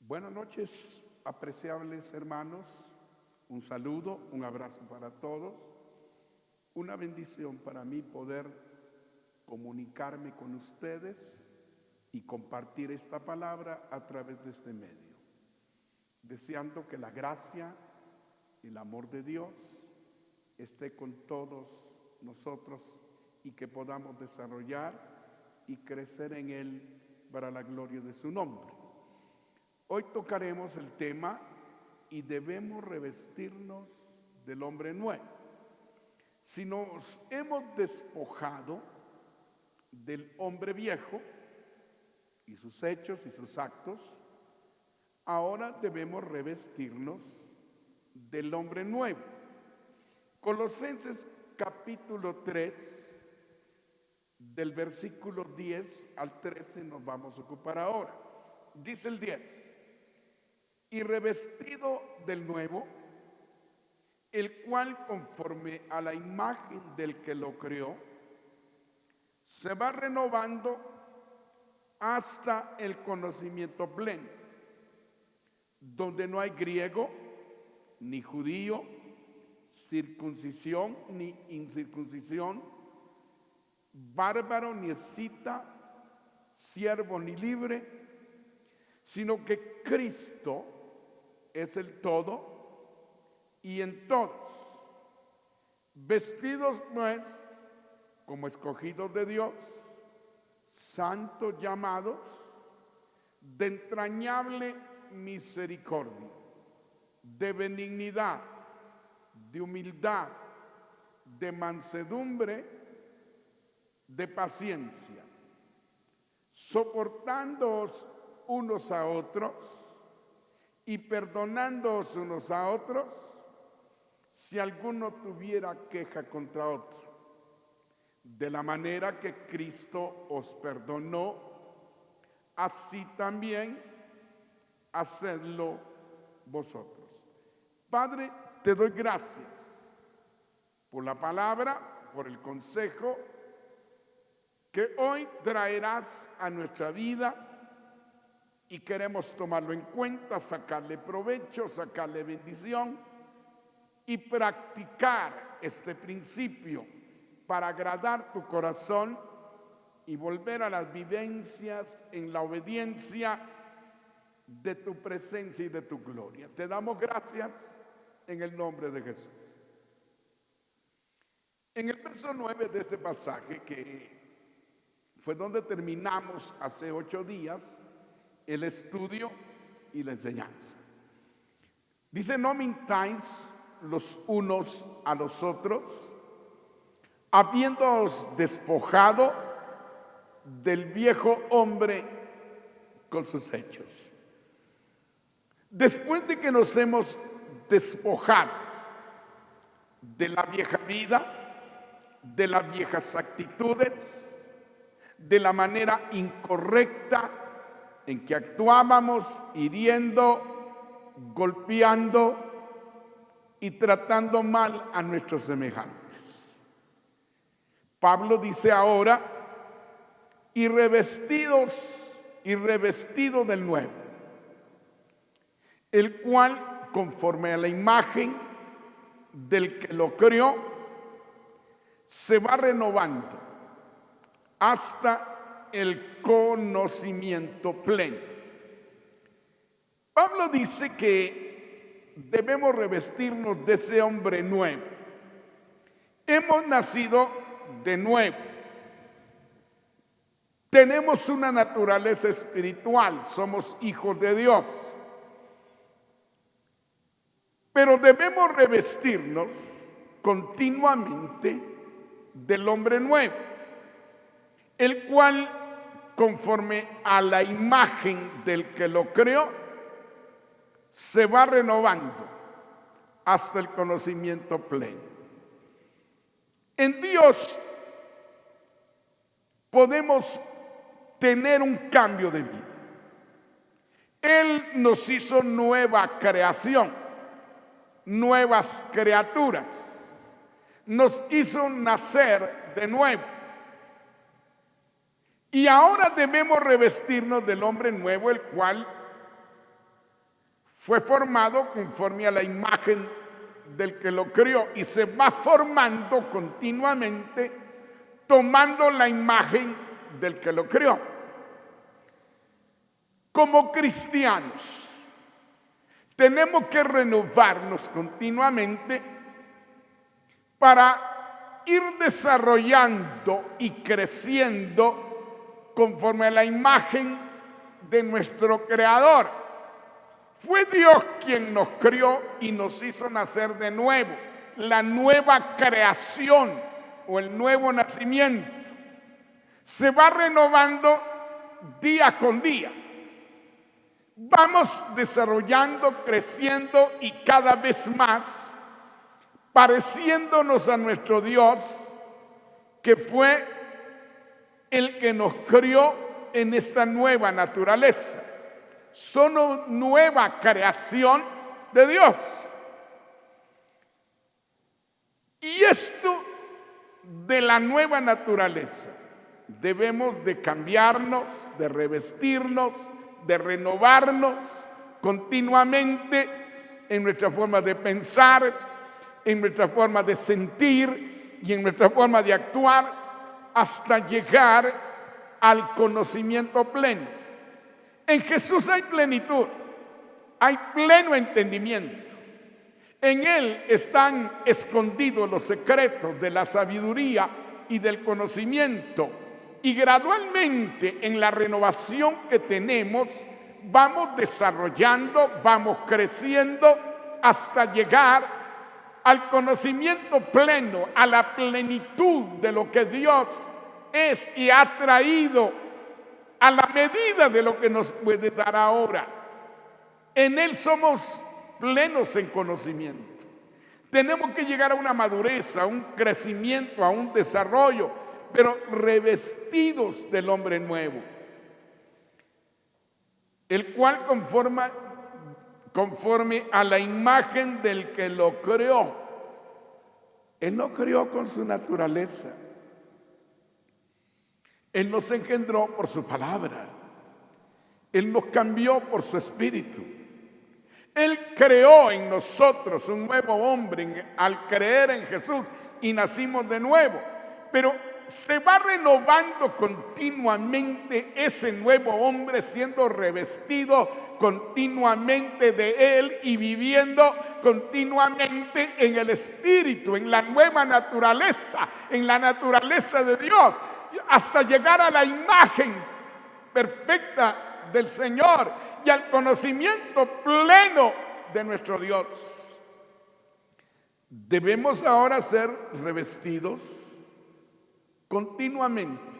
Buenas noches, apreciables hermanos. Un saludo, un abrazo para todos. Una bendición para mí poder comunicarme con ustedes y compartir esta palabra a través de este medio. Deseando que la gracia y el amor de Dios esté con todos nosotros y que podamos desarrollar y crecer en Él para la gloria de su nombre. Hoy tocaremos el tema y debemos revestirnos del hombre nuevo. Si nos hemos despojado del hombre viejo y sus hechos y sus actos, ahora debemos revestirnos del hombre nuevo. Colosenses capítulo 3, del versículo 10 al 13 nos vamos a ocupar ahora. Dice el 10: y revestido del nuevo, el cual conforme a la imagen del que lo creó, se va renovando hasta el conocimiento pleno, donde no hay griego, ni judío, circuncisión, ni incircuncisión, bárbaro, ni escita, siervo, ni libre, sino que Cristo es el todo y en todos, vestidos pues como escogidos de Dios, santos llamados, de entrañable misericordia, de benignidad, de humildad, de mansedumbre, de paciencia, soportándoos unos a otros y perdonándoos unos a otros si alguno tuviera queja contra otro, de la manera que Cristo os perdonó, así también hacedlo vosotros. Padre, te doy gracias por la palabra, por el consejo que hoy traerás a nuestra vida, y queremos tomarlo en cuenta, sacarle provecho, sacarle bendición y practicar este principio para agradar tu corazón y volver a las vivencias en la obediencia de tu presencia y de tu gloria. Te damos gracias en el nombre de Jesús. En el verso 9 de este pasaje, que fue donde terminamos hace 8 días, el estudio y la enseñanza. Dice: no mintáis los unos a los otros, habiéndoos despojado del viejo hombre con sus hechos. Después de que nos hemos despojado de la vieja vida, de las viejas actitudes, de la manera incorrecta en que actuábamos, hiriendo, golpeando y tratando mal a nuestros semejantes, Pablo dice ahora: y revestido del nuevo, el cual conforme a la imagen del que lo creó, se va renovando hasta el conocimiento pleno. Pablo dice que debemos revestirnos de ese hombre nuevo. Hemos nacido de nuevo. Tenemos una naturaleza espiritual, somos hijos de Dios. Pero debemos revestirnos continuamente del hombre nuevo, el cual, conforme a la imagen del que lo creó, se va renovando hasta el conocimiento pleno. En Dios podemos tener un cambio de vida. Él nos hizo nueva creación, nuevas criaturas, nos hizo nacer de nuevo. Y ahora debemos revestirnos del hombre nuevo, el cual fue formado conforme a la imagen del que lo creó y se va formando continuamente tomando la imagen del que lo creó. Como cristianos, tenemos que renovarnos continuamente para ir desarrollando y creciendo conforme a la imagen de nuestro Creador. Fue Dios quien nos crió y nos hizo nacer de nuevo, la nueva creación o el nuevo nacimiento. Se va renovando día con día. Vamos desarrollando, creciendo y cada vez más pareciéndonos a nuestro Dios, que fue el que nos crió en esta nueva naturaleza. Somos nueva creación de Dios. Y esto de la nueva naturaleza, debemos de cambiarnos, de revestirnos, de renovarnos continuamente en nuestra forma de pensar, en nuestra forma de sentir y en nuestra forma de actuar hasta llegar al conocimiento pleno. En Jesús hay plenitud, hay pleno entendimiento. En Él están escondidos los secretos de la sabiduría y del conocimiento. Y gradualmente en la renovación que tenemos, vamos desarrollando, vamos creciendo hasta llegar al conocimiento pleno, a la plenitud de lo que Dios es y ha traído a la medida de lo que nos puede dar ahora. En Él somos plenos en conocimiento. Tenemos que llegar a una madurez, a un crecimiento, a un desarrollo, pero revestidos del hombre nuevo, el cual conforme a la imagen del que lo creó. Él no creó con su naturaleza. Él nos engendró por su palabra. Él nos cambió por su espíritu. Él creó en nosotros un nuevo hombre al creer en Jesús y nacimos de nuevo. Pero se va renovando continuamente ese nuevo hombre, siendo revestido continuamente de Él y viviendo continuamente en el Espíritu, en la nueva naturaleza, en la naturaleza de Dios, hasta llegar a la imagen perfecta del Señor y al conocimiento pleno de nuestro Dios. Debemos ahora ser revestidos continuamente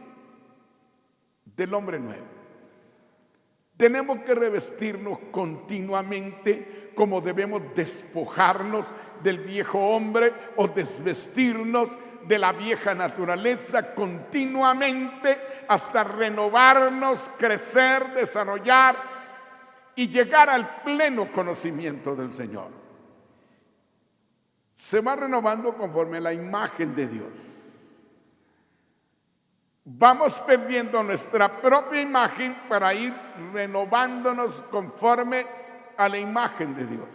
del hombre nuevo. Tenemos que revestirnos continuamente, como debemos despojarnos del viejo hombre o desvestirnos de la vieja naturaleza continuamente hasta renovarnos, crecer, desarrollar y llegar al pleno conocimiento del Señor. Se va renovando conforme a la imagen de Dios. Vamos perdiendo nuestra propia imagen para ir renovándonos conforme a la imagen de Dios,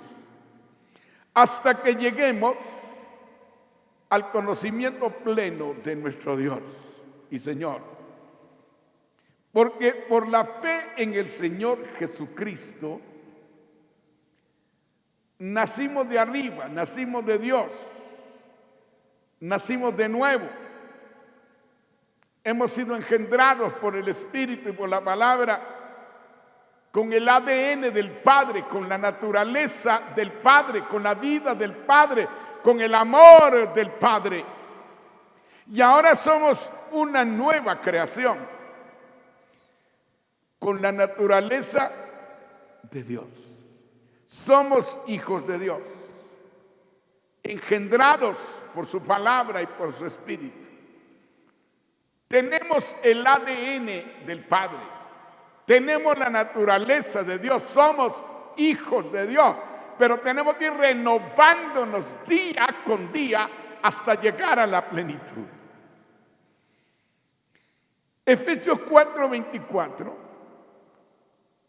hasta que lleguemos al conocimiento pleno de nuestro Dios y Señor. Porque por la fe en el Señor Jesucristo, nacimos de arriba, nacimos de Dios, nacimos de nuevo. Hemos sido engendrados por el Espíritu y por la palabra, con el ADN del Padre, con la naturaleza del Padre, con la vida del Padre, con el amor del Padre. Y ahora somos una nueva creación, con la naturaleza de Dios. Somos hijos de Dios, engendrados por su palabra y por su Espíritu. Tenemos el ADN del Padre, tenemos la naturaleza de Dios, somos hijos de Dios, pero tenemos que ir renovándonos día con día hasta llegar a la plenitud. Efesios 4:24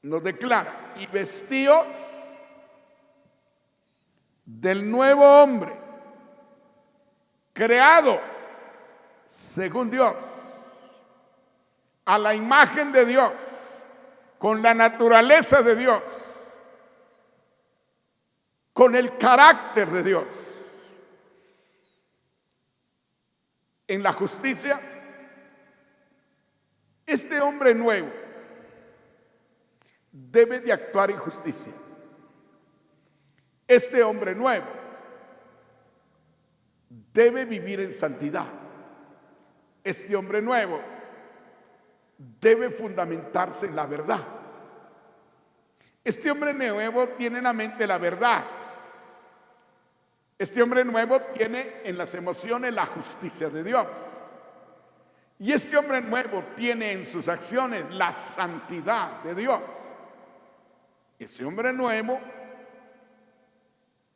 nos declara: y vestíos del nuevo hombre, creado según Dios, a la imagen de Dios, con la naturaleza de Dios, con el carácter de Dios. En la justicia, este hombre nuevo debe de actuar en justicia. Este hombre nuevo debe vivir en santidad. Este hombre nuevo debe fundamentarse en la verdad. Este hombre nuevo tiene en la mente la verdad. Este hombre nuevo tiene en las emociones la justicia de Dios. Y este hombre nuevo tiene en sus acciones la santidad de Dios. Ese hombre nuevo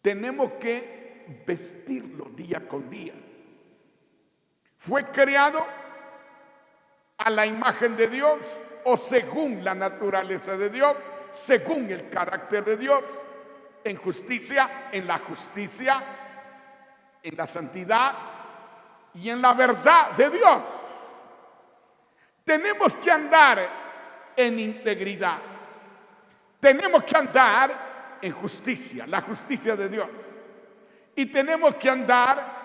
tenemos que vestirlo día con día. Fue creado a la imagen de Dios o según la naturaleza de Dios, según el carácter de Dios, en justicia, en la justicia, en la santidad y en la verdad de Dios. Tenemos que andar en integridad. Tenemos que andar en justicia, la justicia de Dios. Y tenemos que andar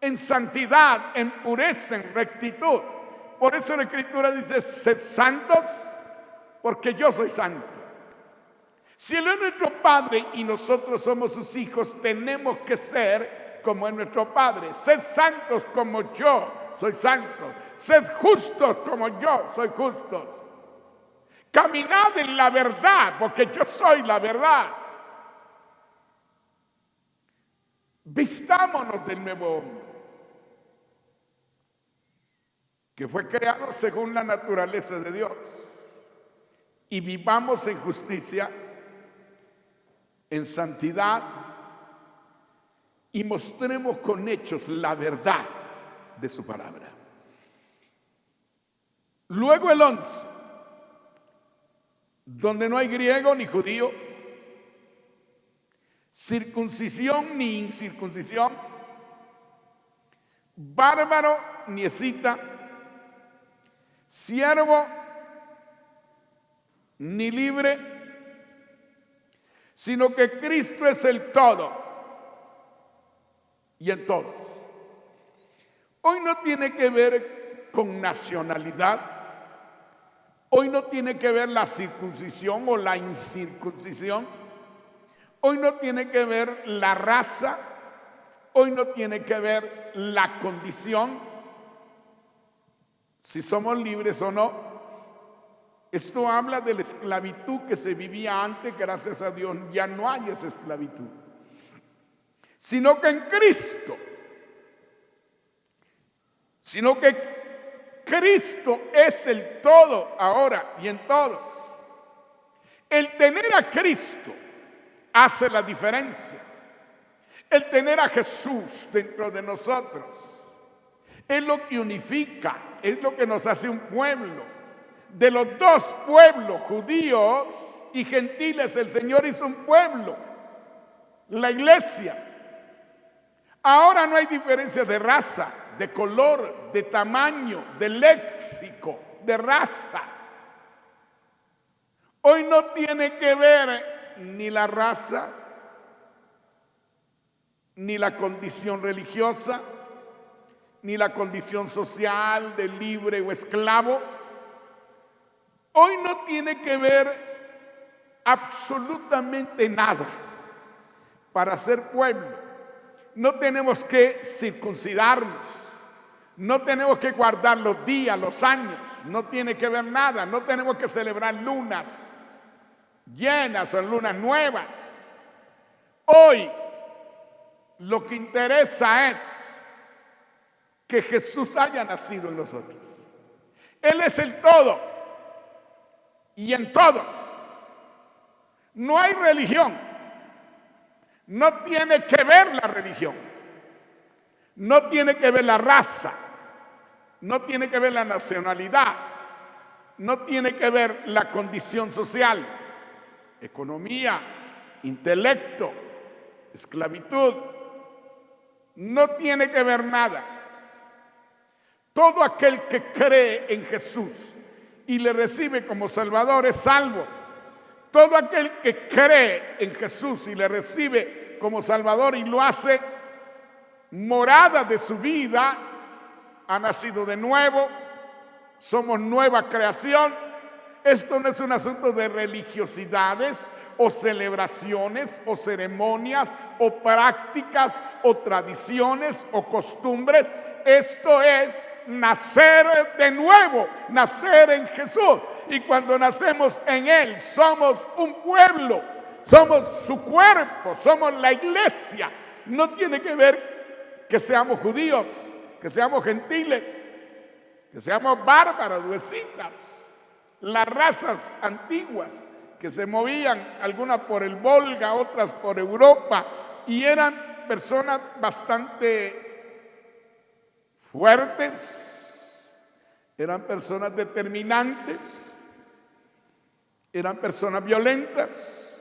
en santidad, en pureza, en rectitud. Por eso la Escritura dice: sed santos, porque yo soy santo. Si Él es nuestro Padre y nosotros somos sus hijos, tenemos que ser como es nuestro Padre. Sed santos como yo soy santo. Sed justos como yo soy justo. Caminad en la verdad, porque yo soy la verdad. Vistámonos del nuevo hombre, que fue creado según la naturaleza de Dios, y vivamos en justicia, en santidad, y mostremos con hechos la verdad de su palabra. Luego el 11, donde no hay griego ni judío, circuncisión ni incircuncisión, bárbaro ni escita, siervo ni libre, sino que Cristo es el todo y en todos. Hoy no tiene que ver con nacionalidad, hoy no tiene que ver la circuncisión o la incircuncisión, hoy no tiene que ver la raza, hoy no tiene que ver la condición, si somos libres o no. Esto habla de la esclavitud que se vivía antes. Gracias a Dios ya no hay esa esclavitud, sino que en Cristo, sino que Cristo es el todo ahora y en todos. El tener a Cristo hace la diferencia. El tener a Jesús dentro de nosotros es lo que unifica, es lo que nos hace un pueblo. De los dos pueblos, judíos y gentiles, el Señor hizo un pueblo, la iglesia. Ahora no hay diferencia de raza, de color, de tamaño, de léxico, de raza. Hoy no tiene que ver ni la raza, ni la condición religiosa, ni la condición social de libre o esclavo. Hoy no tiene que ver absolutamente nada para ser pueblo. No tenemos que circuncidarnos, no tenemos que guardar los días, los años, no tiene que ver nada, no tenemos que celebrar lunas llenas o lunas nuevas. Hoy lo que interesa es que Jesús haya nacido en nosotros. Él es el todo y en todos. No hay religión. No tiene que ver la religión. No tiene que ver la raza. No tiene que ver la nacionalidad. No tiene que ver la condición social, economía, intelecto, esclavitud. No tiene que ver nada. Todo aquel que cree en Jesús y le recibe como Salvador es salvo. Todo aquel que cree en Jesús y le recibe como Salvador y lo hace morada de su vida, ha nacido de nuevo, somos nueva creación. Esto no es un asunto de religiosidades o celebraciones o ceremonias o prácticas o tradiciones o costumbres. Esto es nacer de nuevo, nacer en Jesús. Y cuando nacemos en Él, somos un pueblo, somos su cuerpo, somos la iglesia. No tiene que ver que seamos judíos, que seamos gentiles, que seamos bárbaros, huesitas, las razas antiguas que se movían, algunas por el Volga, otras por Europa, y eran personas bastante fuertes, eran personas determinantes, eran personas violentas,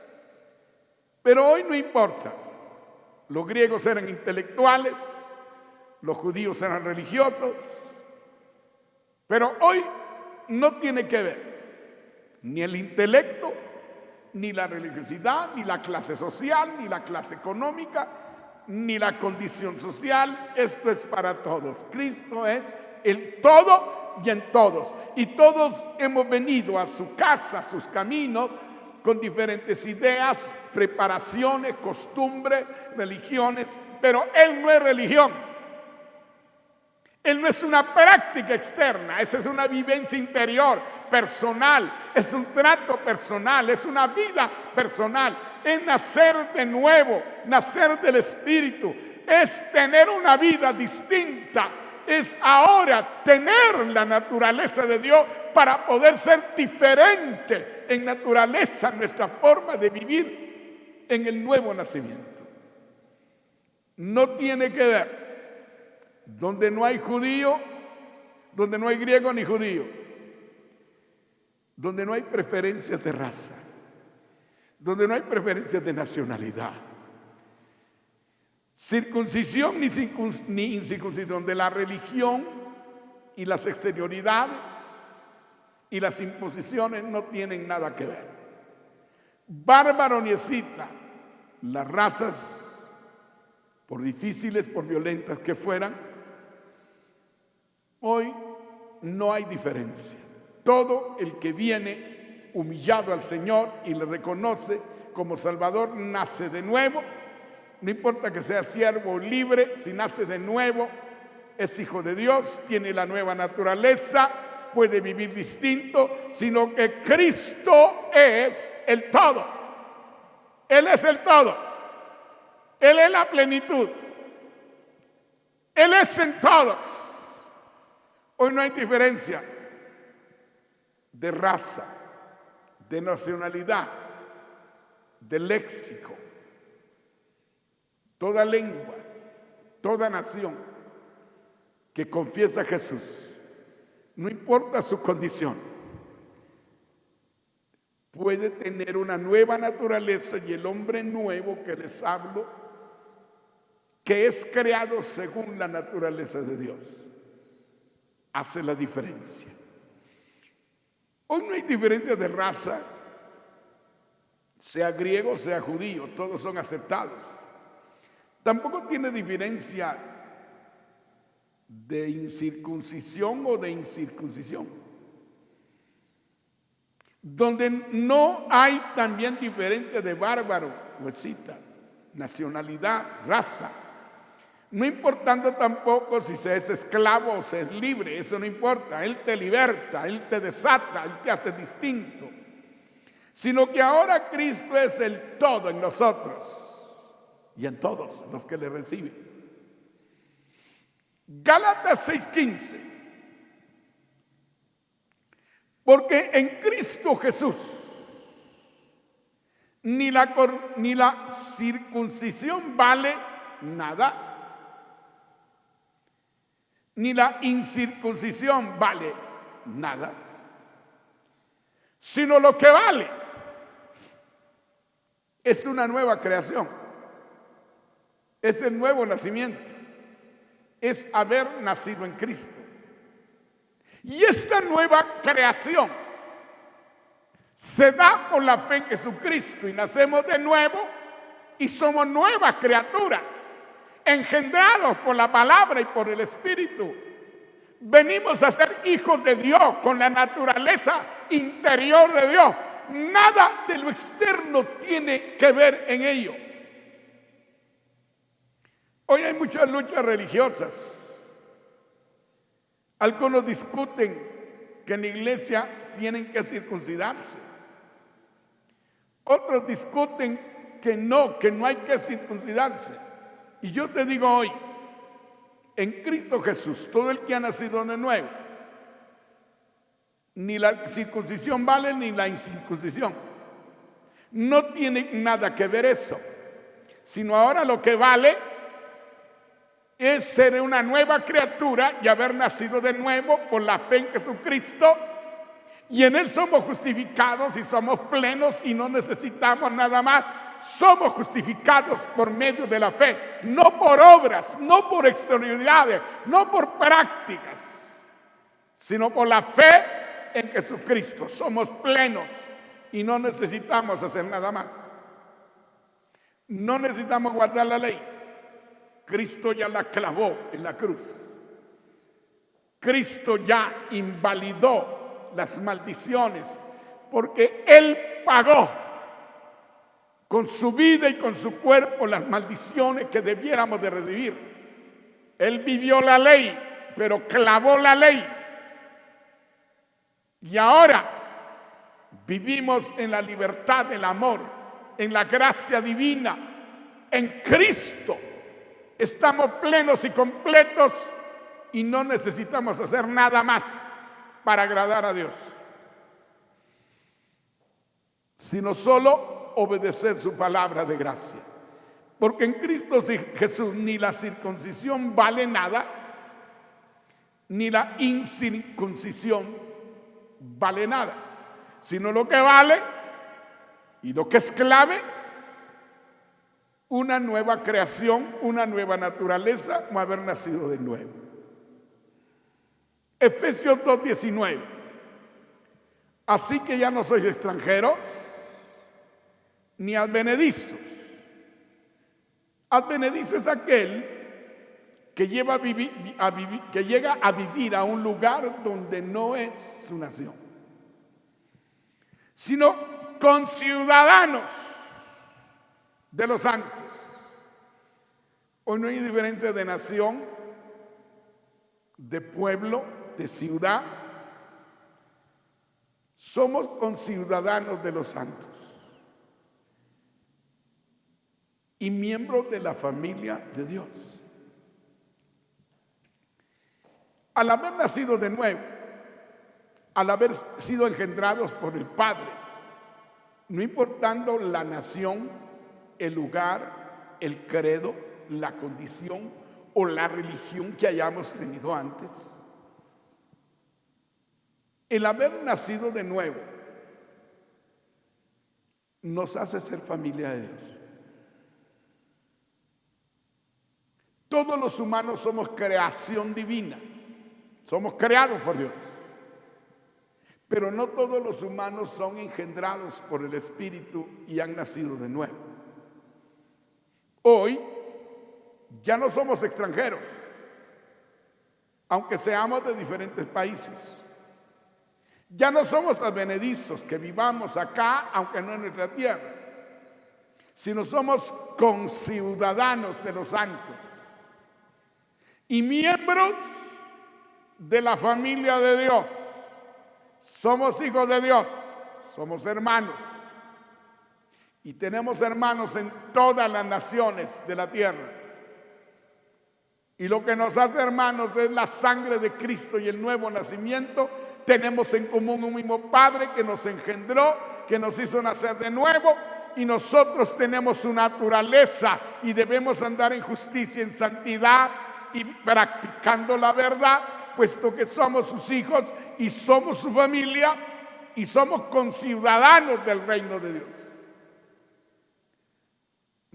pero hoy no importa. Los griegos eran intelectuales, los judíos eran religiosos, pero hoy no tiene que ver ni el intelecto, ni la religiosidad, ni la clase social, ni la clase económica, ni la condición social. Esto es para todos. Cristo es el todo y en todos. Y todos hemos venido a su casa, a sus caminos, con diferentes ideas, preparaciones, costumbres, religiones, pero Él no es religión. Él no es una práctica externa, esa es una vivencia interior, personal, es un trato personal, es una vida personal, es nacer de nuevo, nacer del Espíritu, es tener una vida distinta, es ahora tener la naturaleza de Dios para poder ser diferente en naturaleza, nuestra forma de vivir en el nuevo nacimiento. No tiene que ver donde no hay judío, donde no hay griego ni judío, donde no hay preferencias de raza, donde no hay preferencias de nacionalidad, circuncisión ni incircuncisión, de la religión y las exterioridades y las imposiciones no tienen nada que ver. Bárbaro ni escita, las razas, por difíciles, por violentas que fueran, hoy no hay diferencia. Todo el que viene humillado al Señor y le reconoce como Salvador nace de nuevo. No importa que sea siervo o libre, si nace de nuevo es hijo de Dios, tiene la nueva naturaleza, puede vivir distinto, sino que Cristo es el todo. Él es el todo. Él es la plenitud. Él es en todos. Hoy no hay diferencia de raza, de nacionalidad, de léxico. Toda lengua, toda nación que confiesa a Jesús, no importa su condición, puede tener una nueva naturaleza, y el hombre nuevo que les hablo, que es creado según la naturaleza de Dios, hace la diferencia. Hoy no hay diferencia de raza, sea griego, sea judío, todos son aceptados. Tampoco tiene diferencia de incircuncisión o de incircuncisión. Donde no hay también diferencia de bárbaro, huesita, nacionalidad, raza. No importando tampoco si se es esclavo o se es libre, eso no importa. Él te liberta, Él te desata, Él te hace distinto. Sino que ahora Cristo es el todo en nosotros y en todos los que le reciben. Gálatas 6:15. Porque en Cristo Jesús ni la circuncisión vale nada, ni la incircuncisión vale nada, sino lo que vale es una nueva creación. es el nuevo nacimiento, es haber nacido en Cristo. Y esta nueva creación se da por la fe en Jesucristo y nacemos de nuevo y somos nuevas criaturas, engendrados por la palabra y por el Espíritu. Venimos a ser hijos de Dios con la naturaleza interior de Dios. Nada de lo externo tiene que ver en ello. Hoy hay muchas luchas religiosas. Algunos discuten que en la iglesia tienen que circuncidarse. Otros discuten que no hay que circuncidarse. Y yo te digo hoy, en Cristo Jesús, todo el que ha nacido de nuevo, ni la circuncisión vale ni la incircuncisión. No tiene nada que ver eso, sino ahora lo que vale es ser una nueva criatura y haber nacido de nuevo por la fe en Jesucristo. Y en Él somos justificados y somos plenos y no necesitamos nada más. Somos justificados por medio de la fe, no por obras, no por exterioridades, no por prácticas, sino por la fe en Jesucristo. Somos plenos y no necesitamos hacer nada más. No necesitamos guardar la ley. Cristo ya la clavó en la cruz. Cristo ya invalidó las maldiciones porque Él pagó con su vida y con su cuerpo las maldiciones que debiéramos de recibir. Él vivió la ley, pero clavó la ley. Y ahora vivimos en la libertad del amor, en la gracia divina, en Cristo. Estamos plenos y completos y no necesitamos hacer nada más para agradar a Dios, sino solo obedecer su palabra de gracia. Porque en Cristo Jesús ni la circuncisión vale nada, ni la incircuncisión vale nada, sino lo que vale y lo que es clave, una nueva creación, una nueva naturaleza, o haber nacido de nuevo. Efesios 2:19. Así que ya no sois extranjeros ni advenedizos. Advenedizo es aquel que llega a vivir a un lugar donde no es su nación, sino conciudadanos de los santos. Hoy no hay diferencia de nación, de pueblo, de ciudad. Somos conciudadanos de los santos y miembros de la familia de Dios. Al haber nacido de nuevo, al haber sido engendrados por el Padre, no importando la nación, el lugar, el credo, la condición o la religión que hayamos tenido antes, el haber nacido de nuevo nos hace ser familia de Dios. Todos los humanos somos creación divina, somos creados por Dios, pero no todos los humanos son engendrados por el Espíritu y han nacido de nuevo. Hoy ya no somos extranjeros, aunque seamos de diferentes países. Ya no somos advenedizos que vivamos acá, aunque no en nuestra tierra, sino somos conciudadanos de los santos y miembros de la familia de Dios. Somos hijos de Dios, somos hermanos y tenemos hermanos en todas las naciones de la tierra. Y lo que nos hace hermanos es la sangre de Cristo y el nuevo nacimiento. Tenemos en común un mismo Padre que nos engendró, que nos hizo nacer de nuevo, y nosotros tenemos su naturaleza y debemos andar en justicia, en santidad y practicando la verdad, puesto que somos sus hijos y somos su familia y somos conciudadanos del reino de Dios.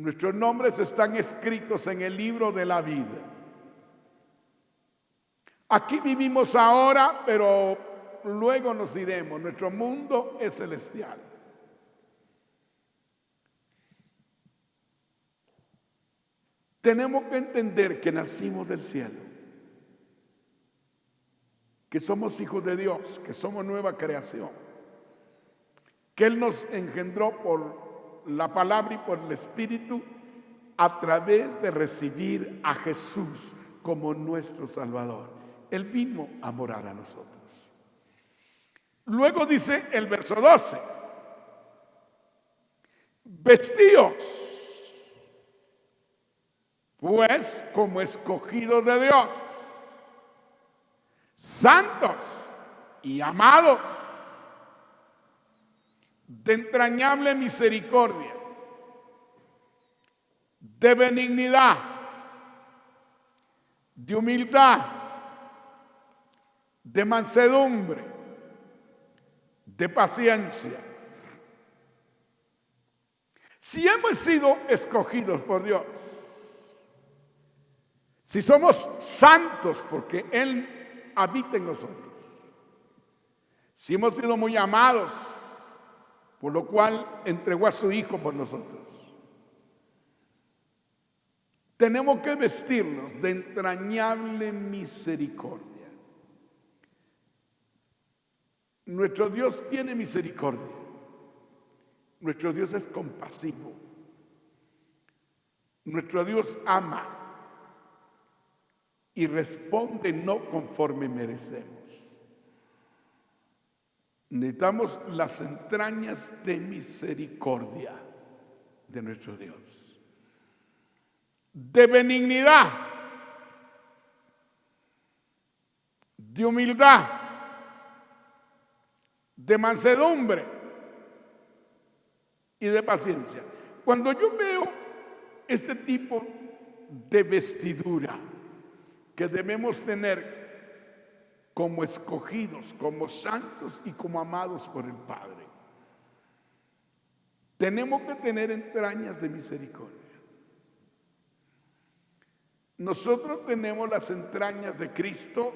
Nuestros nombres están escritos en el libro de la vida. Aquí vivimos ahora, pero luego nos iremos. Nuestro mundo es celestial. Tenemos que entender que nacimos del cielo, que somos hijos de Dios, que somos nueva creación, que Él nos engendró por la palabra y por el Espíritu a través de recibir a Jesús como nuestro Salvador. Él vino a morar a nosotros. Luego dice el verso 12, vestíos pues como escogidos de Dios, santos y amados, de entrañable misericordia, de benignidad, de humildad, de mansedumbre, de paciencia. Si hemos sido escogidos por Dios, si somos santos porque Él habita en nosotros, si hemos sido muy amados, por lo cual entregó a su Hijo por nosotros, tenemos que vestirnos de entrañable misericordia. Nuestro Dios tiene misericordia. Nuestro Dios es compasivo. Nuestro Dios ama y responde no conforme merecemos. Necesitamos las entrañas de misericordia de nuestro Dios, de benignidad, de humildad, de mansedumbre y de paciencia. Cuando yo veo este tipo de vestidura que debemos tener como escogidos, como santos y como amados por el Padre, tenemos que tener entrañas de misericordia. Nosotros tenemos las entrañas de Cristo,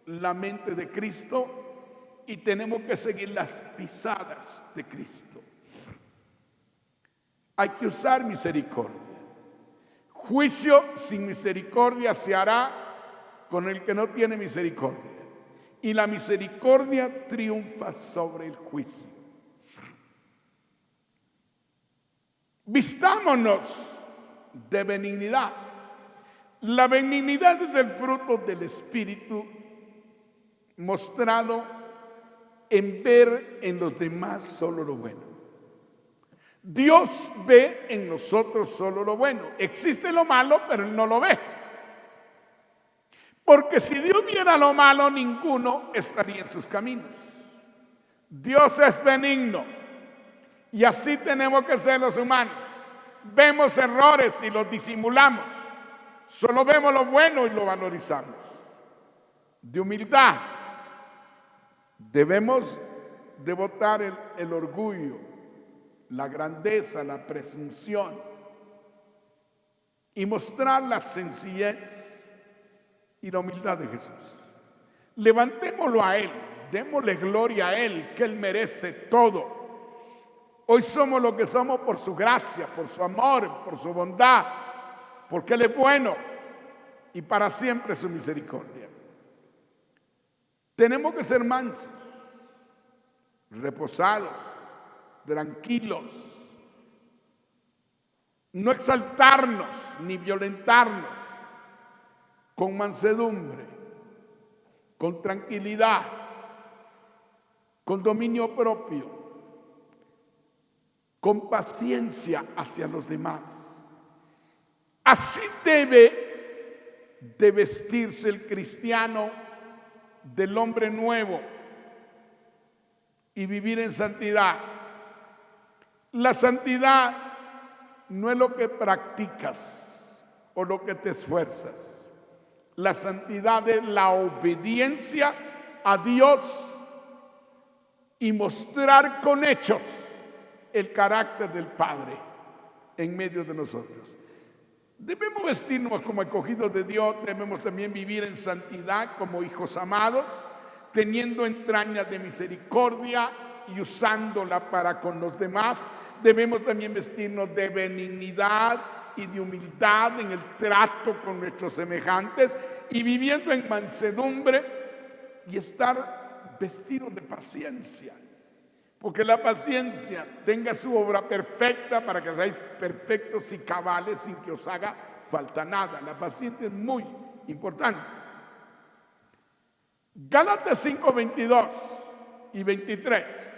la mente de Cristo, y tenemos que seguir las pisadas de Cristo. Hay que usar misericordia. Juicio sin misericordia se hará con el que no tiene misericordia, y la misericordia triunfa sobre el juicio. Vistámonos de benignidad. La benignidad es el fruto del Espíritu mostrado en ver en los demás solo lo bueno. Dios ve en nosotros solo lo bueno. Existe lo malo, pero Él no lo ve. Porque si Dios viera lo malo, ninguno estaría en sus caminos. Dios es benigno. Y así tenemos que ser los humanos. Vemos errores y los disimulamos. Solo vemos lo bueno y lo valorizamos. De humildad. Debemos de botar el orgullo, la grandeza, la presunción, y mostrar la sencillez y la humildad de Jesús. Levantémoslo a Él, démosle gloria a Él, que Él merece todo. Hoy somos lo que somos por su gracia, por su amor, por su bondad, porque Él es bueno y para siempre su misericordia. Tenemos que ser mansos, reposados, tranquilos, no exaltarnos ni violentarnos, con mansedumbre, con tranquilidad, con dominio propio, con paciencia hacia los demás. Así debe de vestirse el cristiano del hombre nuevo y vivir en santidad. La santidad no es lo que practicas o lo que te esfuerzas. La santidad es la obediencia a Dios y mostrar con hechos el carácter del Padre. en medio de nosotros. Debemos vestirnos como escogidos de Dios, debemos también vivir en santidad como hijos amados, teniendo entrañas de misericordia y usándola para con los demás. Debemos también vestirnos de benignidad y de humildad en el trato con nuestros semejantes y viviendo en mansedumbre y estar vestidos de paciencia. Porque la paciencia tenga su obra perfecta para que seáis perfectos y cabales sin que os haga falta nada. La paciencia es muy importante. Gálatas 5, 22 y 23.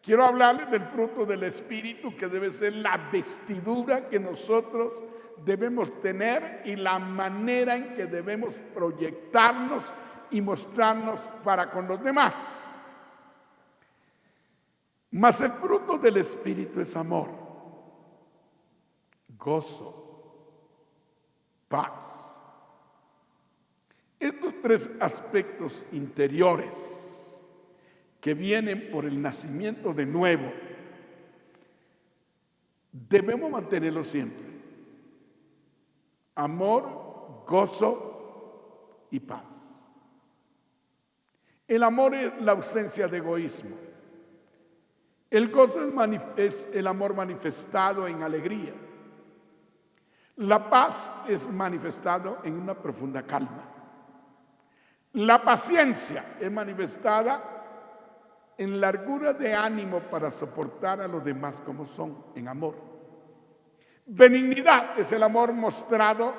Quiero hablarles del fruto del Espíritu, que debe ser la vestidura que nosotros debemos tener y la manera en que debemos proyectarnos y mostrarnos para con los demás. Mas el fruto del Espíritu es amor, gozo, paz. Estos tres aspectos interiores que vienen por el nacimiento de nuevo, debemos mantenerlos siempre. Amor, gozo y paz. El amor es la ausencia de egoísmo. El gozo es el amor manifestado en alegría. La paz es manifestado en una profunda calma. La paciencia es manifestada en largura de ánimo para soportar a los demás como son, en amor. Benignidad es el amor mostrado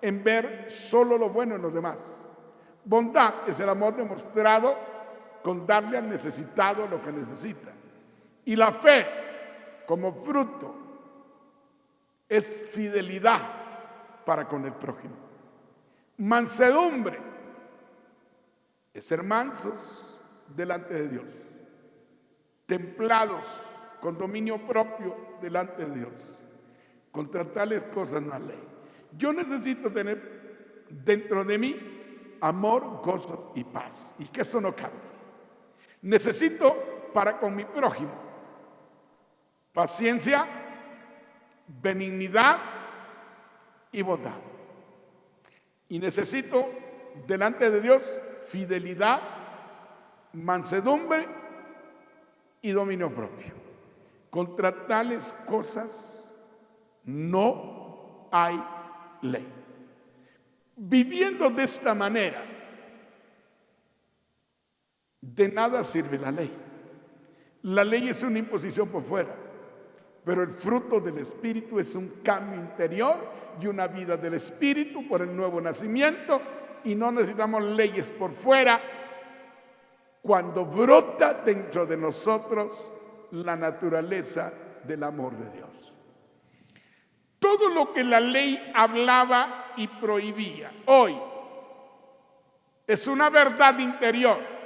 en ver solo lo bueno en los demás. Bondad es el amor demostrado con darle al necesitado lo que necesita. Y la fe, como fruto, es fidelidad para con el prójimo. Mansedumbre es ser mansos delante de Dios, templados con dominio propio delante de Dios. Contra tales cosas no hay ley. Yo necesito tener dentro de mí amor, gozo y paz, y que eso no cambie. Necesito para con mi prójimo paciencia, benignidad y bondad. Y necesito delante de Dios fidelidad, mansedumbre y dominio propio. Contra tales cosas no hay ley. Viviendo de esta manera, de nada sirve la ley. La ley es una imposición por fuera. Pero el fruto del Espíritu es un cambio interior y una vida del Espíritu por el nuevo nacimiento, y no necesitamos leyes por fuera cuando brota dentro de nosotros la naturaleza del amor de Dios. Todo lo que la ley hablaba y prohibía hoy es una verdad interior.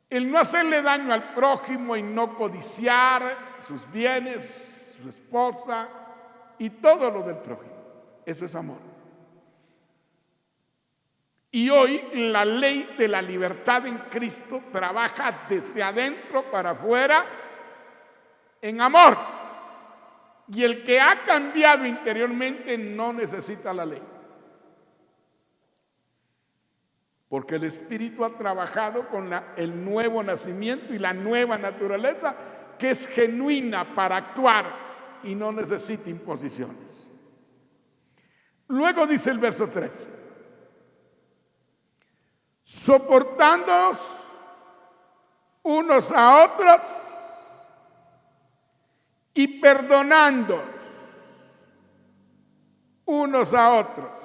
El no hacerle daño al prójimo y no codiciar sus bienes, su esposa y todo lo del prójimo. Eso es amor. Y hoy la ley de la libertad en Cristo trabaja desde adentro para afuera en amor. Y el que ha cambiado interiormente no necesita la ley. Porque el Espíritu ha trabajado con el nuevo nacimiento y la nueva naturaleza, que es genuina para actuar y no necesita imposiciones. Luego dice el verso 13: soportándoos unos a otros y perdonándoos unos a otros,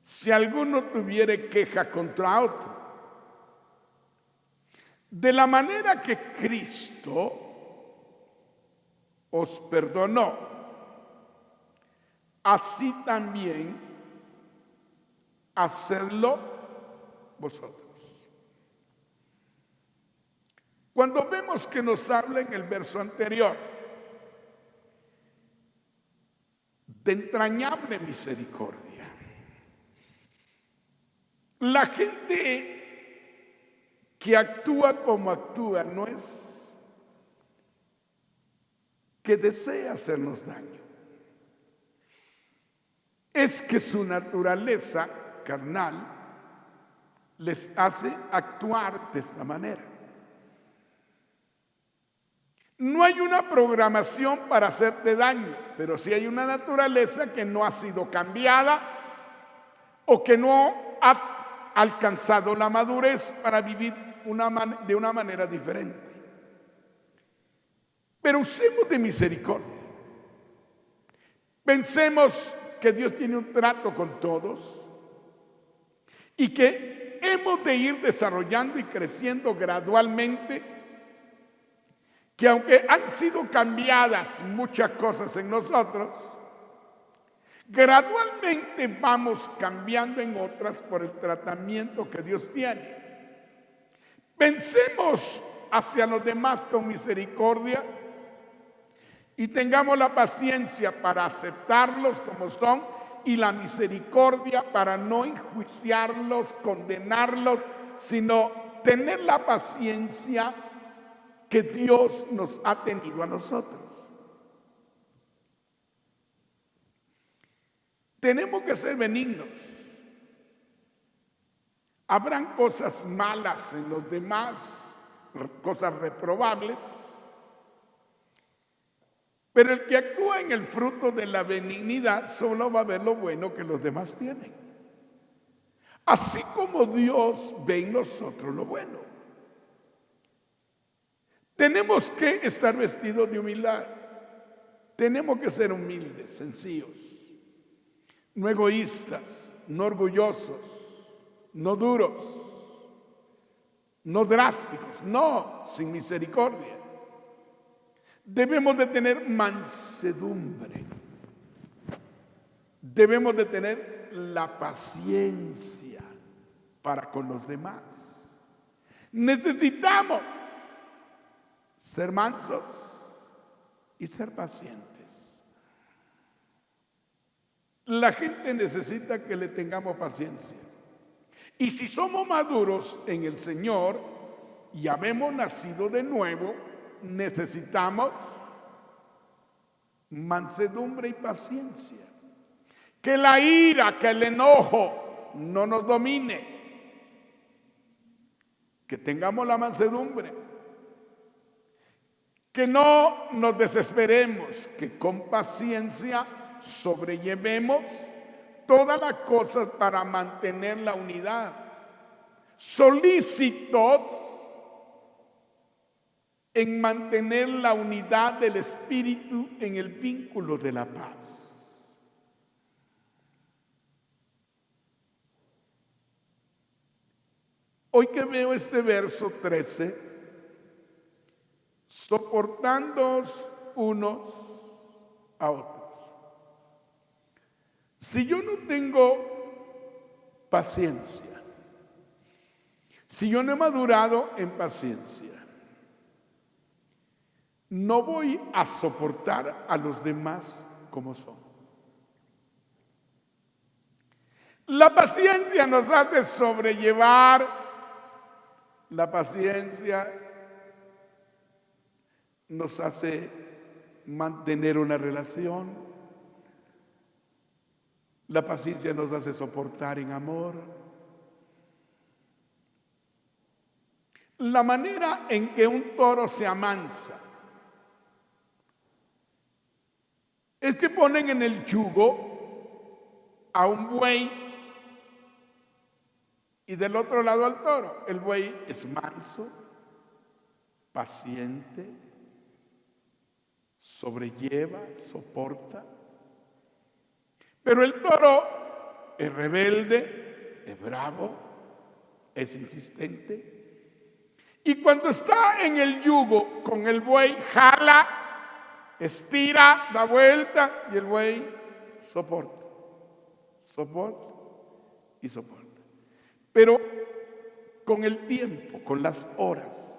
si alguno tuviere queja contra otro. De la manera que Cristo os perdonó, así también hacedlo vosotros. Cuando vemos que nos habla en el verso anterior de entrañable misericordia, la gente que actúa como actúa no es que desea hacernos daño. Es que su naturaleza carnal les hace actuar de esta manera. No hay una programación para hacerte daño, pero sí hay una naturaleza que no ha sido cambiada o que no ha alcanzado la madurez para vivir de una manera diferente. Pero usemos de misericordia. Pensemos que Dios tiene un trato con todos y que hemos de ir desarrollando y creciendo gradualmente, que aunque han sido cambiadas muchas cosas en nosotros, gradualmente vamos cambiando en otras por el tratamiento que Dios tiene. Pensemos hacia los demás con misericordia y tengamos la paciencia para aceptarlos como son y la misericordia para no enjuiciarlos, condenarlos, sino tener la paciencia que Dios nos ha tenido a nosotros. Tenemos que ser benignos. Habrán cosas malas en los demás, cosas reprobables, pero el que actúa en el fruto de la benignidad solo va a ver lo bueno que los demás tienen. Así como Dios ve en nosotros lo bueno. Tenemos que estar vestidos de humildad. Tenemos que ser humildes, sencillos, no egoístas, no orgullosos, no duros, no drásticos, no, sin misericordia. Debemos de tener mansedumbre. Debemos de tener la paciencia para con los demás. Necesitamos ser mansos y ser pacientes. La gente necesita que le tengamos paciencia. Y si somos maduros en el Señor y habemos nacido de nuevo, necesitamos mansedumbre y paciencia. Que la ira, que el enojo no nos domine. Que tengamos la mansedumbre. Que no nos desesperemos, que con paciencia sobrellevemos todas las cosas para mantener la unidad. Solícitos en mantener la unidad del Espíritu en el vínculo de la paz. Hoy que veo este verso 13, soportándoos unos a otros. Si yo no tengo paciencia, si yo no he madurado en paciencia, no voy a soportar a los demás como son. La paciencia nos hace sobrellevar, la paciencia nos hace mantener una relación, la paciencia nos hace soportar en amor. La manera en que un toro se amansa es que ponen en el yugo a un buey y del otro lado al toro. El buey es manso, paciente, sobrelleva, soporta. Pero el toro es rebelde, es bravo, es insistente. Y cuando está en el yugo con el buey, jala, estira, da vuelta y el buey soporta, soporta y soporta. Pero con el tiempo, con las horas,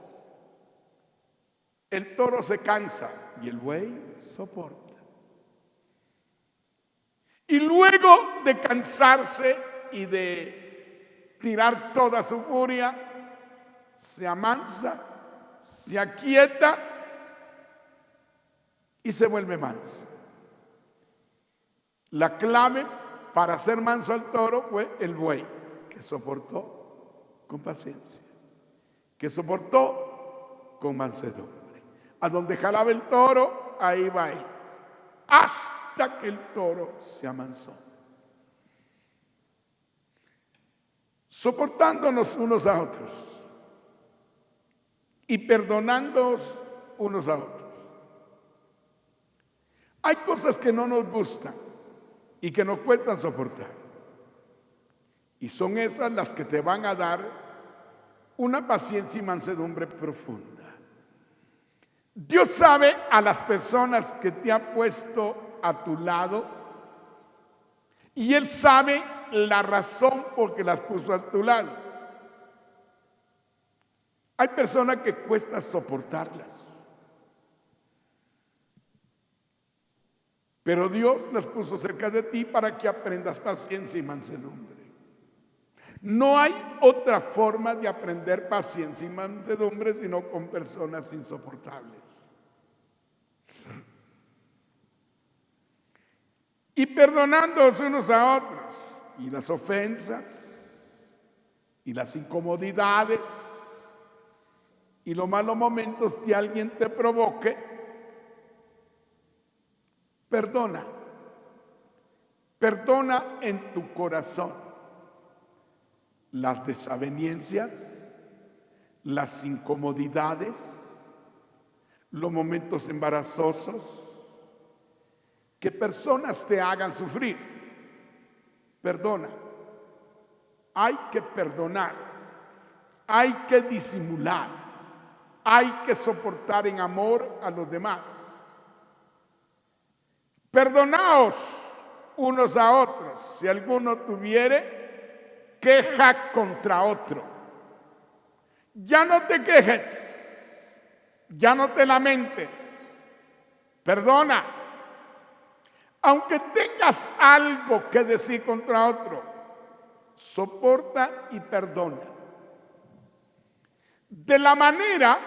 el toro se cansa y el buey soporta. Y luego de cansarse y de tirar toda su furia, se amansa, se aquieta y se vuelve manso. La clave para hacer manso al toro fue el buey, que soportó con paciencia, que soportó con mansedumbre. A donde jalaba el toro, ahí va él, hasta que el toro se amansó. Soportándonos unos a otros y perdonándonos unos a otros. Hay cosas que no nos gustan y que nos cuestan soportar. Y son esas las que te van a dar una paciencia y mansedumbre profunda. Dios sabe a las personas que te ha puesto a tu lado y Él sabe la razón por que las puso a tu lado. Hay personas que cuesta soportarlas, pero Dios las puso cerca de ti para que aprendas paciencia y mansedumbre. No hay otra forma de aprender paciencia y mansedumbre sino con personas insoportables. Y perdonándonos unos a otros, y las ofensas, y las incomodidades, y los malos momentos que alguien te provoque, perdona. Perdona en tu corazón las desavenencias, las incomodidades, los momentos embarazosos, que personas te hagan sufrir. Perdona. Hay que perdonar. Hay que disimular. Hay que soportar en amor a los demás. Perdonaos unos a otros si alguno tuviere queja contra otro. Ya no te quejes. Ya no te lamentes. Perdona. Aunque tengas algo que decir contra otro, soporta y perdona. De la manera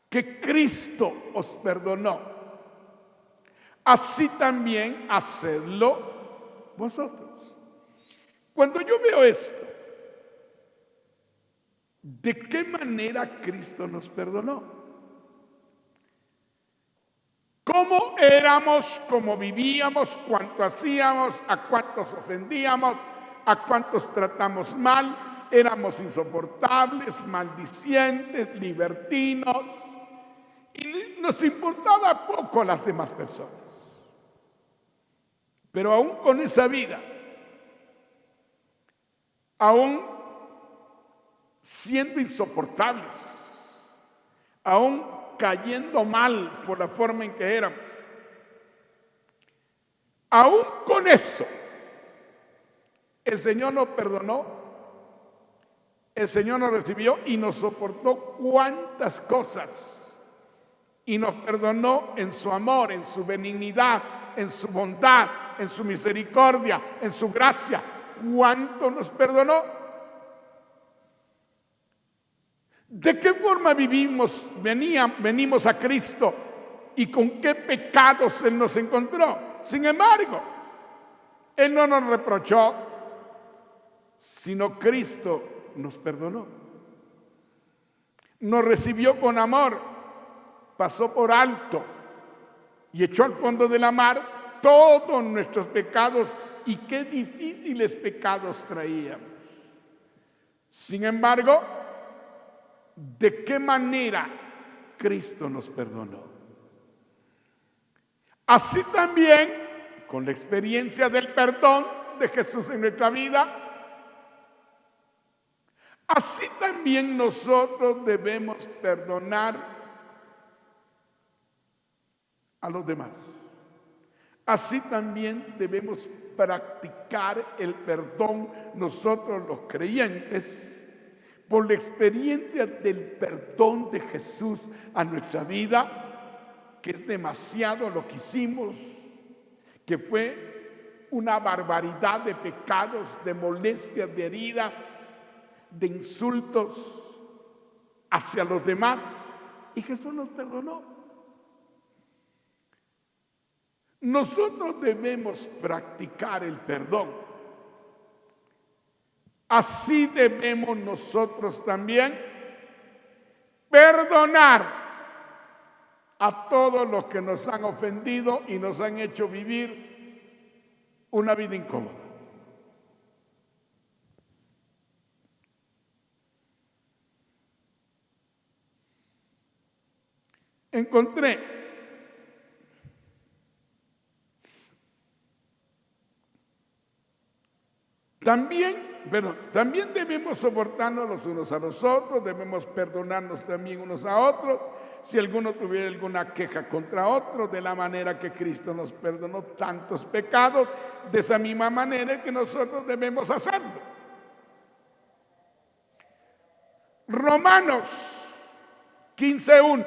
que Cristo os perdonó, así también hacedlo vosotros. Cuando yo veo esto, ¿de qué manera Cristo nos perdonó? ¿Cómo éramos, cómo vivíamos, cuánto hacíamos, a cuántos ofendíamos, a cuántos tratamos mal? Éramos insoportables, maldicientes, libertinos, y nos importaba poco a las demás personas. Pero aún con esa vida, aún siendo insoportables, aún cayendo mal por la forma en que éramos, aún con eso, el Señor nos perdonó, el Señor nos recibió y nos soportó cuantas cosas, y nos perdonó en su amor, en su benignidad, en su bondad, en su misericordia, en su gracia. ¿Cuánto nos perdonó? ¿De qué forma venimos a Cristo y con qué pecados Él nos encontró? Sin embargo, Él no nos reprochó, sino Cristo nos perdonó. Nos recibió con amor, pasó por alto y echó al fondo de la mar todos nuestros pecados, y qué difíciles pecados traíamos. Sin embargo, ¿de qué manera Cristo nos perdonó? Así también, con la experiencia del perdón de Jesús en nuestra vida, así también nosotros debemos perdonar a los demás. Así también debemos practicar el perdón nosotros los creyentes, por la experiencia del perdón de Jesús a nuestra vida, que es demasiado lo que hicimos, que fue una barbaridad de pecados, de molestias, de heridas, de insultos hacia los demás, y Jesús nos perdonó. nosotros debemos practicar el perdón. Así debemos nosotros también perdonar a todos los que nos han ofendido y nos han hecho vivir una vida incómoda. Encontré también debemos soportarnos los unos a los otros, debemos perdonarnos también unos a otros, si alguno tuviera alguna queja contra otro, de la manera que Cristo nos perdonó tantos pecados, de esa misma manera que nosotros debemos hacerlo. Romanos 15:1.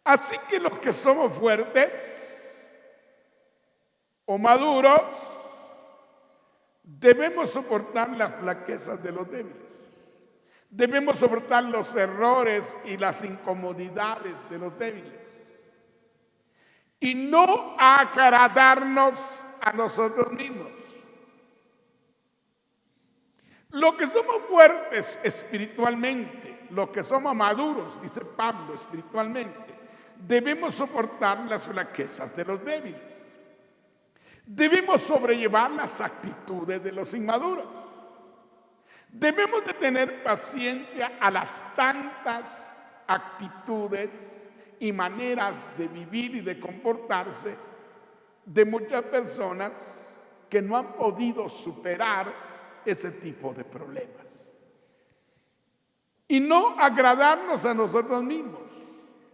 Así que los que somos fuertes o maduros, debemos soportar las flaquezas de los débiles. Debemos soportar los errores y las incomodidades de los débiles. Y no agradarnos a nosotros mismos. Los que somos fuertes espiritualmente, los que somos maduros, dice Pablo, espiritualmente, debemos soportar las flaquezas de los débiles. Debemos sobrellevar las actitudes de los inmaduros. Debemos de tener paciencia a las tantas actitudes y maneras de vivir y de comportarse de muchas personas que no han podido superar ese tipo de problemas. Y no agradarnos a nosotros mismos.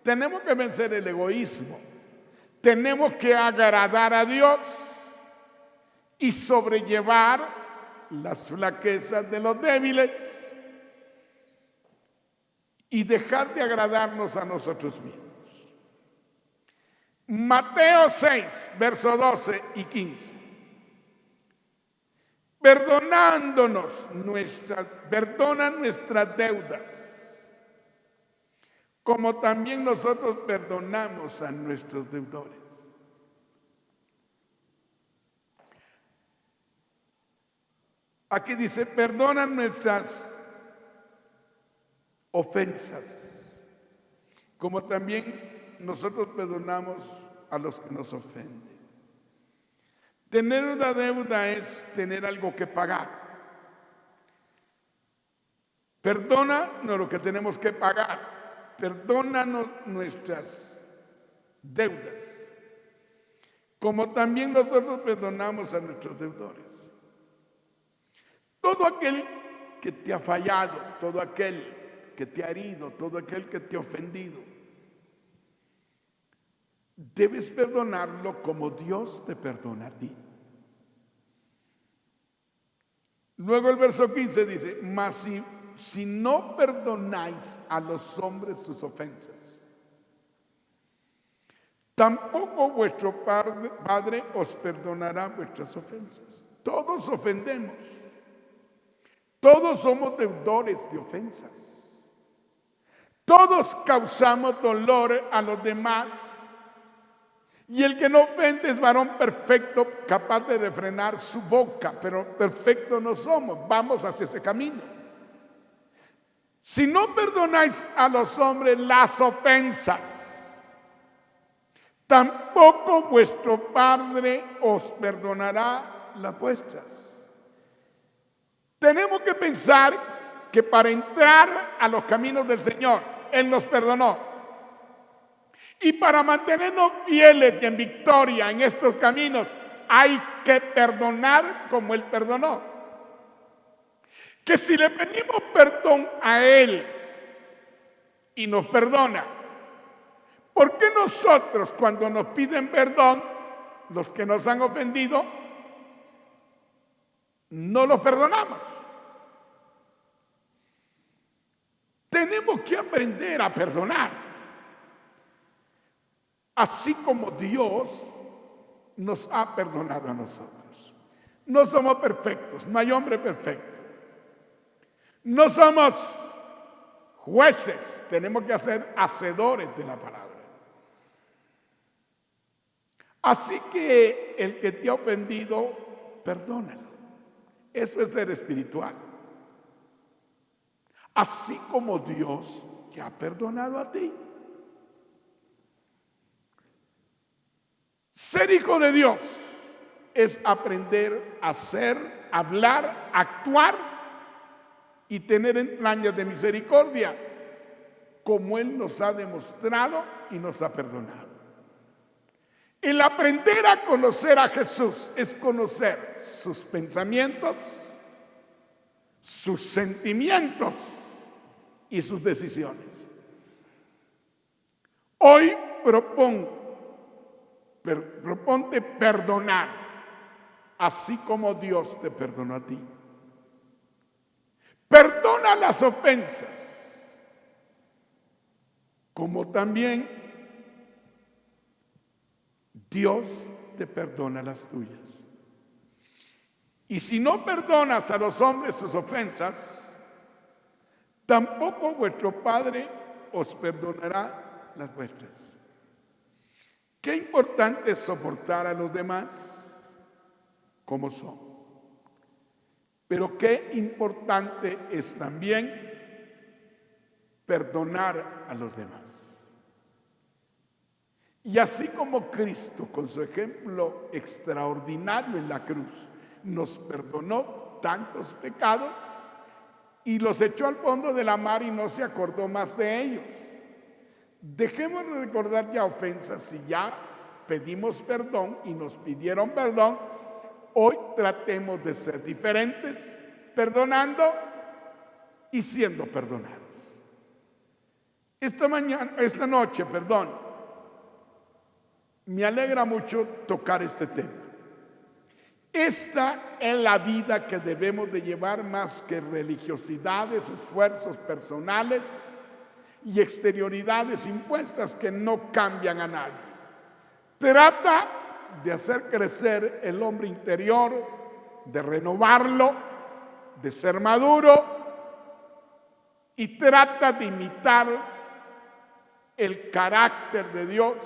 Tenemos que vencer el egoísmo. Tenemos que agradar a Dios y sobrellevar las flaquezas de los débiles y dejar de agradarnos a nosotros mismos. Mateo 6, versos 12 y 15. Perdona nuestras deudas, como también nosotros perdonamos a nuestros deudores. Aquí dice, perdona nuestras ofensas, como también nosotros perdonamos a los que nos ofenden. Tener una deuda es tener algo que pagar. Perdónanos lo que tenemos que pagar. Perdónanos nuestras deudas, como también nosotros perdonamos a nuestros deudores. Todo aquel que te ha fallado, todo aquel que te ha herido, todo aquel que te ha ofendido, debes perdonarlo como Dios te perdona a ti. Luego el verso 15 dice, mas si no perdonáis a los hombres sus ofensas, tampoco vuestro Padre os perdonará vuestras ofensas. Todos ofendemos. Todos somos deudores de ofensas. Todos causamos dolor a los demás. Y el que no ofende es varón perfecto, capaz de refrenar su boca, pero perfecto no somos. Vamos hacia ese camino. Si no perdonáis a los hombres las ofensas, tampoco vuestro Padre os perdonará las vuestras. Tenemos que pensar que para entrar a los caminos del Señor, Él nos perdonó. Y para mantenernos fieles y en victoria en estos caminos, hay que perdonar como Él perdonó. Que si le pedimos perdón a Él y nos perdona, ¿por qué nosotros cuando nos piden perdón, los que nos han ofendido, no los perdonamos? Tenemos que aprender a perdonar. Así como Dios nos ha perdonado a nosotros. No somos perfectos, no hay hombre perfecto. No somos jueces, tenemos que ser hacedores de la palabra. Así que el que te ha ofendido, perdónalo. Eso es ser espiritual. Así como Dios te ha perdonado a ti. Ser hijo de Dios es aprender a ser, hablar, actuar y tener entrañas de misericordia, como Él nos ha demostrado y nos ha perdonado. El aprender a conocer a Jesús es conocer sus pensamientos, sus sentimientos y sus decisiones. Hoy proponte perdonar, así como Dios te perdonó a ti. Perdona las ofensas, como también Dios te perdona las tuyas. Y si no perdonas a los hombres sus ofensas, tampoco vuestro Padre os perdonará las vuestras. Qué importante es soportar a los demás como son. Pero qué importante es también perdonar a los demás. Y así como Cristo, con su ejemplo extraordinario en la cruz, nos perdonó tantos pecados y los echó al fondo de la mar y no se acordó más de ellos. Dejemos de recordar ya ofensas. Si ya pedimos perdón y nos pidieron perdón, hoy tratemos de ser diferentes, perdonando y siendo perdonados. Esta noche, me alegra mucho tocar este tema. Esta es la vida que debemos de llevar, más que religiosidades, esfuerzos personales y exterioridades impuestas que no cambian a nadie. Trata de hacer crecer el hombre interior, de renovarlo, de ser maduro, y trata de imitar el carácter de Dios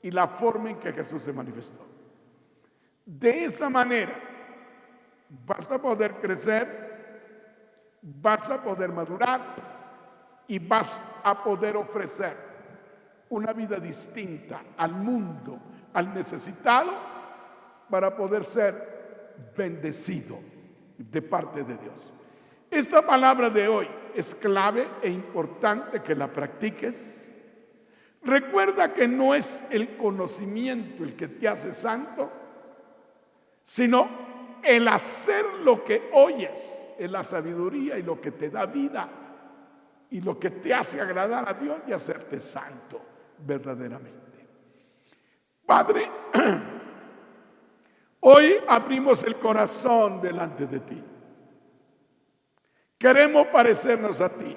y la forma en que Jesús se manifestó. De esa manera vas a poder crecer, vas a poder madurar y vas a poder ofrecer una vida distinta al mundo, al necesitado, para poder ser bendecido de parte de Dios. Esta palabra de hoy es clave e importante que la practiques. Recuerda que no es el conocimiento el que te hace santo, sino el hacer lo que oyes, es la sabiduría y lo que te da vida y lo que te hace agradar a Dios y hacerte santo verdaderamente. Padre, hoy abrimos el corazón delante de ti. Queremos parecernos a ti,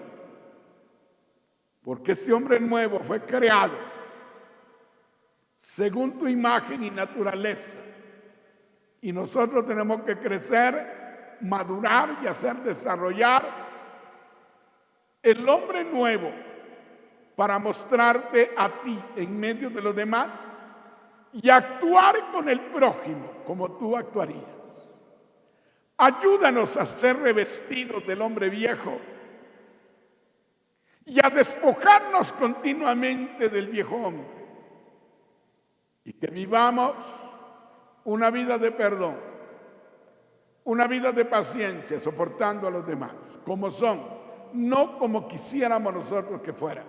porque este hombre nuevo fue creado según tu imagen y naturaleza. Y nosotros tenemos que crecer, madurar y hacer desarrollar el hombre nuevo para mostrarte a ti en medio de los demás y actuar con el prójimo como tú actuarías. Ayúdanos a ser revestidos del hombre viejo y a despojarnos continuamente del viejo hombre, y que vivamos una vida de perdón, una vida de paciencia, soportando a los demás como son, no como quisiéramos nosotros que fueran.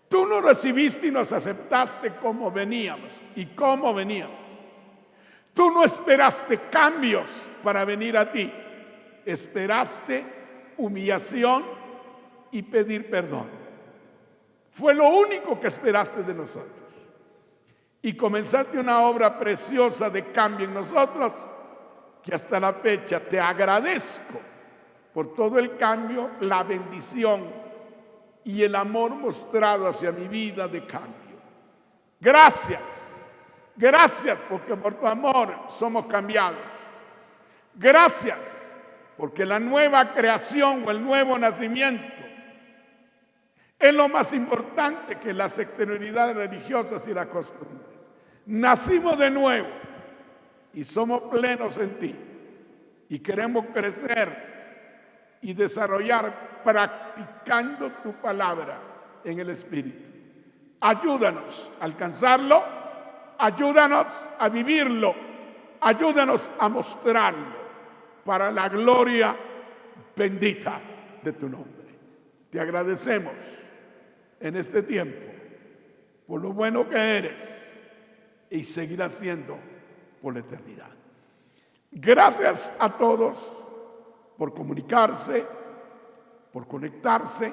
Tú nos recibiste y nos aceptaste como veníamos y cómo veníamos. Tú no esperaste cambios para venir a ti, esperaste humillación y pedir perdón. Fue lo único que esperaste de nosotros. Y comenzaste una obra preciosa de cambio en nosotros, que hasta la fecha te agradezco por todo el cambio, la bendición y el amor mostrado hacia mi vida de cambio. Gracias, gracias porque por tu amor somos cambiados. Gracias porque la nueva creación o el nuevo nacimiento es lo más importante que las exterioridades religiosas y las costumbres. nacimos de nuevo y somos plenos en ti. Y queremos crecer y desarrollar practicando tu palabra en el Espíritu. Ayúdanos a alcanzarlo, ayúdanos a vivirlo, ayúdanos a mostrarlo para la gloria bendita de tu nombre. Te agradecemos en este tiempo por lo bueno que eres y seguirás siendo por la eternidad. Gracias a todos por comunicarse, por conectarse.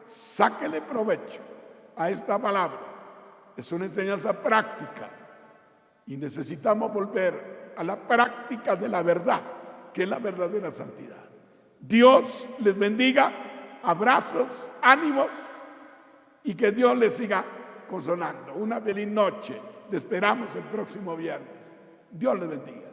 Sáquenle provecho a esta palabra. Es una enseñanza práctica y necesitamos volver a la práctica de la verdad, que es la verdadera santidad. Dios les bendiga, abrazos, ánimos y que Dios les siga consolando. Una feliz noche. Les esperamos el próximo viernes. Dios les bendiga.